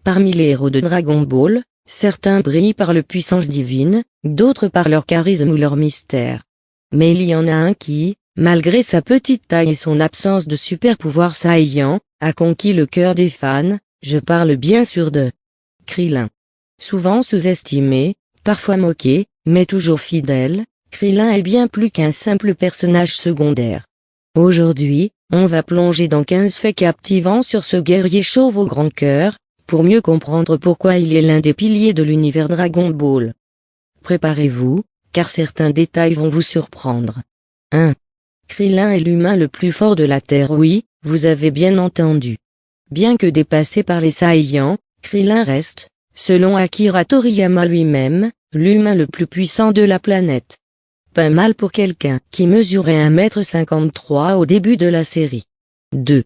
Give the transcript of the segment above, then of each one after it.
Parmi les héros de Dragon Ball, certains brillent par leur puissance divine, d'autres par leur charisme ou leur mystère. Mais il y en a un qui, malgré sa petite taille et son absence de super-pouvoir saillant, a conquis le cœur des fans, je parle bien sûr de Krillin. Souvent sous-estimé, parfois moqué, mais toujours fidèle, Krillin est bien plus qu'un simple personnage secondaire. Aujourd'hui, on va plonger dans 15 faits captivants sur ce guerrier chauve au grand cœur, pour mieux comprendre pourquoi il est l'un des piliers de l'univers Dragon Ball. Préparez-vous, car certains détails vont vous surprendre. 1. Krillin est l'humain le plus fort de la Terre. Oui, vous avez bien entendu. Bien que dépassé par les Saiyans, Krillin reste, selon Akira Toriyama lui-même, l'humain le plus puissant de la planète. Pas mal pour quelqu'un qui mesurait 1,53 m au début de la série. 2.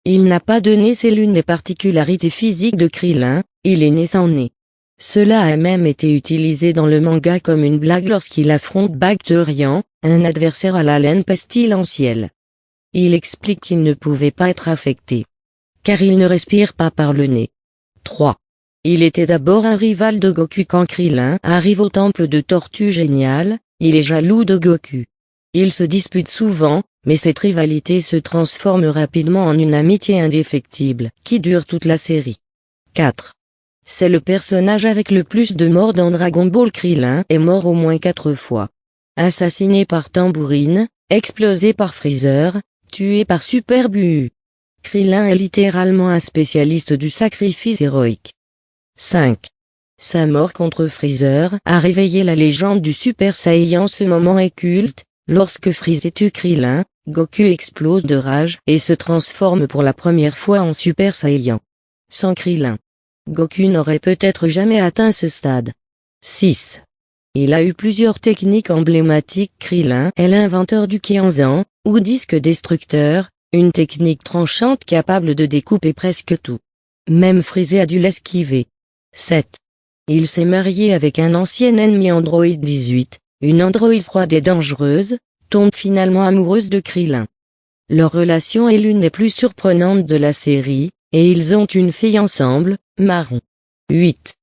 Il n'a pas de nez, c'est l'une des particularités physiques de Krillin, il est né sans nez. Cela a même été utilisé dans le manga comme une blague lorsqu'il affronte Bacterian, un adversaire à la laine pestilentielle. Il explique qu'il ne pouvait pas être affecté, car il ne respire pas par le nez. 3. Il était d'abord un rival de Goku. Quand Krillin arrive au temple de Tortue Géniale, il est jaloux de Goku. Ils se disputent souvent, mais cette rivalité se transforme rapidement en une amitié indéfectible, qui dure toute la série. 4. C'est le personnage avec le plus de morts dans Dragon Ball. Krillin est mort au moins 4 fois. Assassiné par Tambourine, explosé par Freezer, tué par Super Buu. Krillin est littéralement un spécialiste du sacrifice héroïque. 5. Sa mort contre Freezer a réveillé la légende du Super Saiyan. Ce moment est culte, lorsque Freezer tue Krillin, Goku explose de rage et se transforme pour la première fois en Super Saiyan. Sans Krillin, Goku n'aurait peut-être jamais atteint ce stade. 6. Il a eu plusieurs techniques emblématiques. Krillin est l'inventeur du Kyanzan, ou disque destructeur, une technique tranchante capable de découper presque tout. Même Freezer a dû l'esquiver. 7. Il s'est marié avec un ancien ennemi Android 18, une androïde froide et dangereuse, tombe finalement amoureuse de Krillin. Leur relation est l'une des plus surprenantes de la série, et ils ont une fille ensemble, Marron. 8.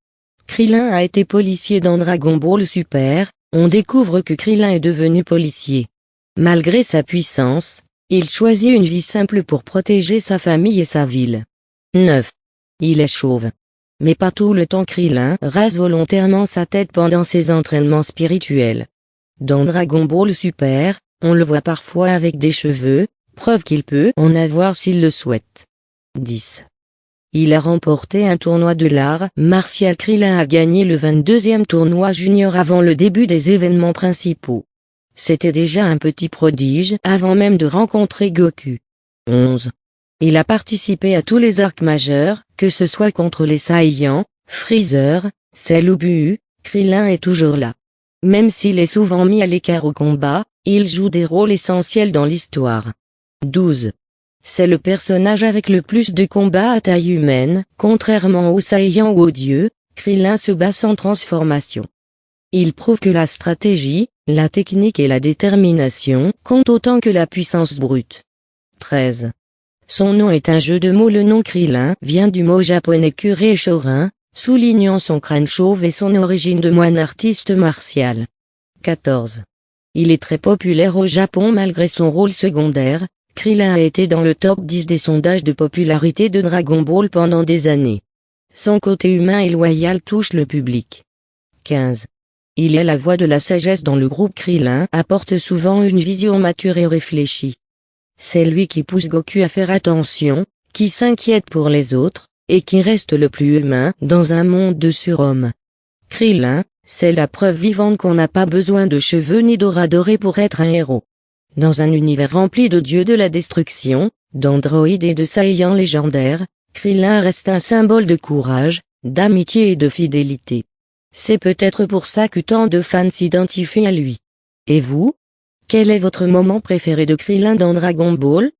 Krillin a été policier dans Dragon Ball Super, on découvre que Krillin est devenu policier. Malgré sa puissance, il choisit une vie simple pour protéger sa famille et sa ville. 9. Il est chauve. Mais pas tout le temps. Krillin rase volontairement sa tête pendant ses entraînements spirituels. Dans Dragon Ball Super, on le voit parfois avec des cheveux, preuve qu'il peut en avoir s'il le souhaite. 10. Il a remporté un tournoi de l'art martial. Krillin a gagné le 22e tournoi junior avant le début des événements principaux. C'était déjà un petit prodige avant même de rencontrer Goku. 11. Il a participé à tous les arcs majeurs, que ce soit contre les Saiyans, Freezer, Cell ou Buu, Krillin est toujours là. Même s'il est souvent mis à l'écart au combat, il joue des rôles essentiels dans l'histoire. 12. C'est le personnage avec le plus de combats à taille humaine. Contrairement aux Saiyans ou aux dieux, Krillin se bat sans transformation. Il prouve que la stratégie, la technique et la détermination comptent autant que la puissance brute. 13. Son nom est un jeu de mots. Le nom Krillin vient du mot japonais Kure Shorin, soulignant son crâne chauve et son origine de moine artiste martial. 14. Il est très populaire au Japon malgré son rôle secondaire. Krillin a été dans le top 10 des sondages de popularité de Dragon Ball pendant des années. Son côté humain et loyal touche le public. 15. Il est la voix de la sagesse dans le groupe. Krillin apporte souvent une vision mature et réfléchie. C'est lui qui pousse Goku à faire attention, qui s'inquiète pour les autres, et qui reste le plus humain dans un monde de surhommes. Krillin, c'est la preuve vivante qu'on n'a pas besoin de cheveux ni d'aura dorée pour être un héros. Dans un univers rempli de dieux de la destruction, d'androïdes et de Saiyans légendaires, Krillin reste un symbole de courage, d'amitié et de fidélité. C'est peut-être pour ça que tant de fans s'identifient à lui. Et vous? Quel est votre moment préféré de Krillin dans Dragon Ball?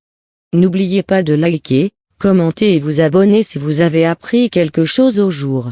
N'oubliez pas de liker, commenter et vous abonner si vous avez appris quelque chose au jour.